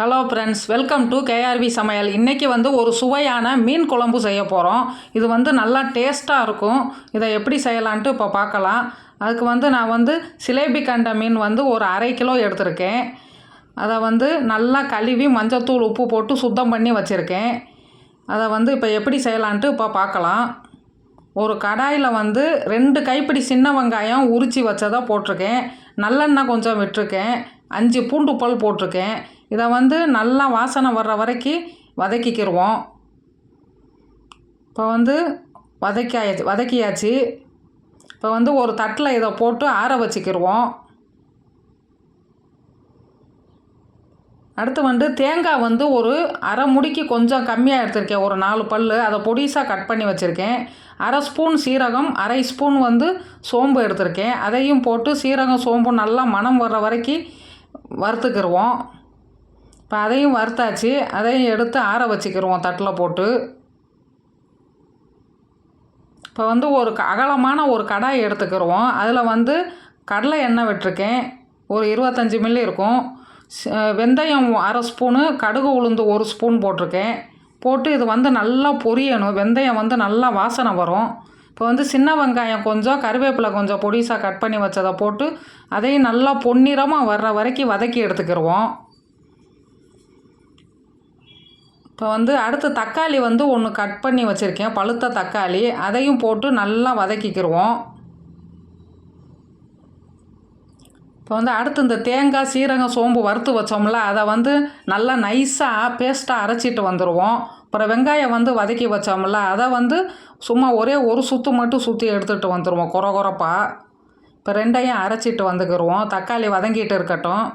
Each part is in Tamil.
Hello friends, welcome to KRV சமையல். இன்றைக்கி ஒரு சுவையான மீன் குழம்பு செய்ய போகிறோம். இது நல்லா டேஸ்ட்டாக இருக்கும். இதை எப்படி செய்யலான்ட்டு இப்போ பார்க்கலாம். அதுக்கு நான் சிலேபி கண்ட மீன் ஒரு 1/2 கிலோ எடுத்திருக்கேன். அதை நல்லா கழுவி மஞ்சத்தூள் உப்பு போட்டு சுத்தம் பண்ணி வச்சுருக்கேன். அதை இப்போ எப்படி செய்யலான்ட்டு இப்போ பார்க்கலாம். ஒரு கடாயில் 2 கைப்பிடி சின்ன வெங்காயம் உரித்து வச்சதை போட்டிருக்கேன். நல்லெண்ணெய் கொஞ்சம் விட்டுருக்கேன். 5 பூண்டு பல் போட்டிருக்கேன். இதை நல்லா வாசனை வர்ற வரைக்கும் வதக்கிக்கிடுவோம். இப்போ வதக்கியாச்சு. இப்போ ஒரு தட்டில் இதை போட்டு ஆற வச்சுக்கிடுவோம். அடுத்து தேங்காய் ஒரு அரை முடிக்கு கொஞ்சம் கம்மியாக எடுத்திருக்கேன். ஒரு 4 பல் அதை பொடிசாக கட் பண்ணி வச்சுருக்கேன். 1/2 ஸ்பூன் சீரகம், 1/2 ஸ்பூன் சோம்பு எடுத்திருக்கேன். அதையும் போட்டு சீரகம் சோம்பு நல்லா மணம் வர்ற வரைக்கும் வறுத்துக்கிடுவோம். இப்போ அதையும் வறுத்தாச்சு. அதையும் எடுத்து ஆற வச்சுக்கிடுவோம் தட்டில் போட்டு. இப்போ ஒரு அகலமான ஒரு கடாய் எடுத்துக்கிடுவோம். அதில் கடலை எண்ணெய் விட்டுருக்கேன். ஒரு 25 மில்லி இருக்கும். வெந்தயம் 1/2 ஸ்பூனு, கடுகு உளுந்து 1 ஸ்பூன் போட்டிருக்கேன். போட்டு இது நல்லா பொரியணும். வெந்தயம் நல்லா வாசனை வரும். இப்போ சின்ன வெங்காயம் கொஞ்சம், கருவேப்பிலை கொஞ்சம் பொடிசாக கட் பண்ணி வச்சதை போட்டு அதையும் நல்லா பொன்னிறமாக வர்ற வரைக்கும் வதக்கி எடுத்துக்கிடுவோம். இப்போ அடுத்து தக்காளி 1 கட் பண்ணி வச்சுருக்கேன், பழுத்த தக்காளி. அதையும் போட்டு நல்லா வதக்கிக்கிடுவோம். இப்போ அடுத்து இந்த தேங்காய் சீரகம் சோம்பு வறுத்து வச்சோம்ல, அதை நல்லா நைஸாக பேஸ்ட்டாக அரைச்சிட்டு வந்துடுவோம். அப்புறம் வெங்காயம் வதக்கி வச்சோம்ல, அதை சும்மா ஒரே ஒரு சுற்று மட்டும் சுற்றி எடுத்துகிட்டு வந்துடுவோம் கொரகொரப்பாக. இப்போ 2ஐயும் அரைச்சிட்டு வந்துக்கிடுவோம். தக்காளி வதங்கிட்டு இருக்கட்டும்.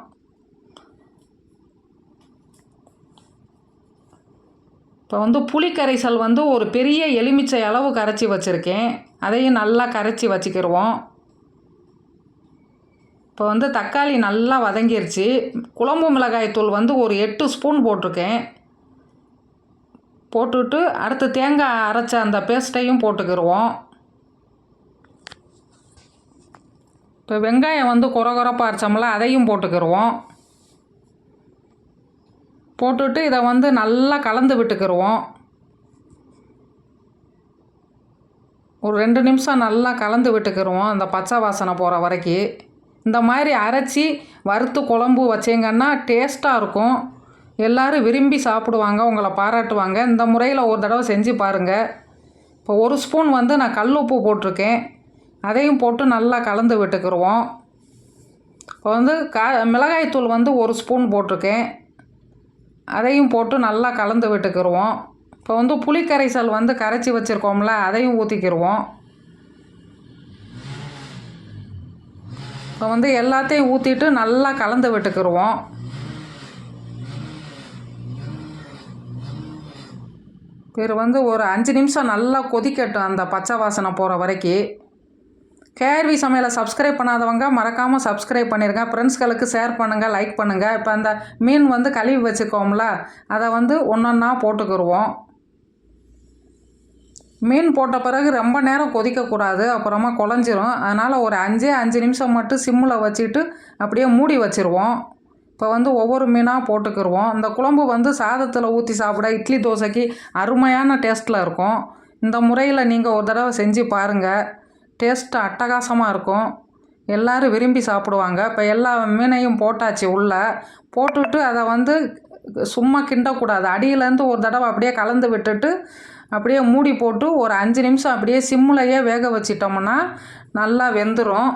இப்போ புளி கரைசல் ஒரு பெரிய எலுமிச்சை அளவு கரைச்சி வச்சுருக்கேன். அதையும் நல்லா கரைச்சி வச்சுக்கிடுவோம். இப்போ தக்காளி நல்லா வதங்கிருச்சு. குழம்பு மிளகாய் தூள் ஒரு 8 ஸ்பூன் போட்டிருக்கேன். போட்டுவிட்டு அடுத்து தேங்காய் அரைச்ச அந்த பேஸ்ட்டையும் போட்டுக்கிடுவோம். இப்போ வெங்காயம் கொரகொரப்பாக அரைச்சோம்ல, அதையும் போட்டுக்கிடுவோம். போட்டுவிட்டு இதை நல்லா கலந்து விட்டுக்கிடுவோம். ஒரு 2 நிமிஷம் நல்லா கலந்து விட்டுக்கிடுவோம், அந்த பச்சை வாசனை போகிற வரைக்கும். இந்த மாதிரி அரைச்சி வறுத்து குழம்பு வச்சிங்கன்னா டேஸ்ட்டாக இருக்கும். எல்லோரும் விரும்பி சாப்பிடுவாங்க, உங்களை பாராட்டுவாங்க. இந்த முறையில் ஒரு தடவை செஞ்சு பாருங்கள். இப்போ 1 ஸ்பூன் நான் கல் உப்பு போட்டிருக்கேன். அதையும் போட்டு நல்லா கலந்து விட்டுக்கிடுவோம். இப்போ மிளகாய்த்தூள் 1 ஸ்பூன் போட்டிருக்கேன். அதையும் போட்டு நல்லா கலந்து விட்டுக்கிடுவோம். இப்போ புளிக்கரைசல் கரைச்சி வச்சுருக்கோம்ல, அதையும் ஊற்றிக்கிடுவோம். இப்போ எல்லாத்தையும் ஊற்றிட்டு நல்லா கலந்து விட்டுக்கிடுவோம். பேர் ஒரு 5 நிமிஷம் நல்லா கொதிக்கட்டும், அந்த பச்சை வாசனை போகிற வரைக்கும். கேஆர்வி சமையலை சப்ஸ்கிரைப் பண்ணாதவங்க மறக்காமல் சப்ஸ்கிரைப் பண்ணிடுங்க. ஃப்ரெண்ட்ஸ்களுக்கு ஷேர் பண்ணுங்கள், லைக் பண்ணுங்கள். இப்போ அந்த மீன் கழுவி வச்சுக்கோம்ல, அதை ஒன்றொன்னா போட்டுக்கிடுவோம். மீன் போட்ட பிறகு ரொம்ப நேரம் கொதிக்கக்கூடாது, அப்புறமா குழஞ்சிரும். அதனால் ஒரு 5 நிமிஷம் மட்டும் சிம்மில் வச்சுட்டு அப்படியே மூடி வச்சுருவோம். இப்போ ஒவ்வொரு மீனாக போட்டுக்கிடுவோம். இந்த குழம்பு சாதத்தில் ஊற்றி சாப்பிட, இட்லி தோசைக்கு அருமையான டேஸ்ட்டில் இருக்கும். இந்த முறையில் நீங்கள் ஒரு தடவை செஞ்சு பாருங்கள். டேஸ்ட்டு அட்டகாசமாக இருக்கும். எல்லோரும் விரும்பி சாப்பிடுவாங்க. இப்போ எல்லா மீனையும் போட்டாச்சு உள்ளே. போட்டுவிட்டு அதை சும்மா கிண்டக்கூடாது. அடியிலேருந்து ஒரு தடவை அப்படியே கலந்து விட்டுட்டு அப்படியே மூடி போட்டு ஒரு 5 நிமிஷம் அப்படியே சிம்முலையே வேக வச்சிட்டோம்னா நல்லா வெந்துடும்.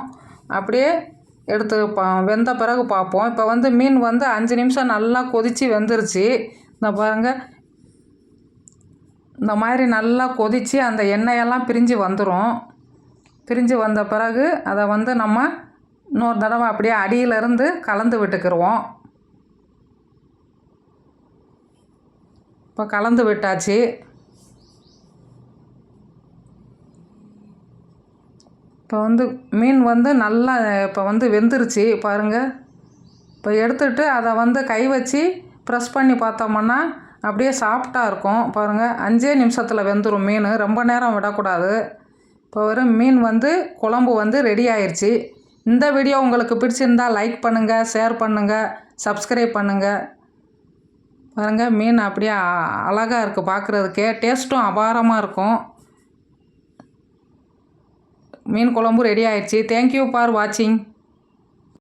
அப்படியே எடுத்து வெந்த பிறகு பார்ப்போம். இப்போ மீன் 5 நிமிஷம் நல்லா கொதித்து வெந்துருச்சு. இந்த பாருங்கள், இந்த மாதிரி நல்லா கொதித்து அந்த எண்ணெயெல்லாம் பிரிஞ்சு வந்துடும். பிரிஞ்சு வந்த பிறகு அதை நம்ம இன்னொரு தடவை அப்படியே அடியிலேருந்து கலந்து விட்டுக்கிடுவோம். இப்போ கலந்து விட்டாச்சு. இப்போ மீன் நல்லா இப்போ வெந்துருச்சு பாருங்கள். இப்போ எடுத்துகிட்டு அதை கை வச்சு ப்ரெஸ் பண்ணி பார்த்தோம்னா அப்படியே சாஃப்டாக இருக்கும். பாருங்கள், 5 நிமிஷத்தில் வெந்துடும் மீன். ரொம்ப நேரம் விடக்கூடாது. இப்போ மீன் குழம்பு ரெடி ஆயிடுச்சு. இந்த வீடியோ உங்களுக்கு பிடிச்சிருந்தால் லைக் பண்ணுங்கள், ஷேர் பண்ணுங்கள், சப்ஸ்கிரைப் பண்ணுங்கள். பாருங்கள் மீன் அப்படியே அழகாக இருக்குது பார்க்குறதுக்கே, டேஸ்ட்டும் அபாரமாக இருக்கும். மீன் குழம்பு ரெடி ஆயிடுச்சு. தேங்க்யூ ஃபார் வாட்சிங்.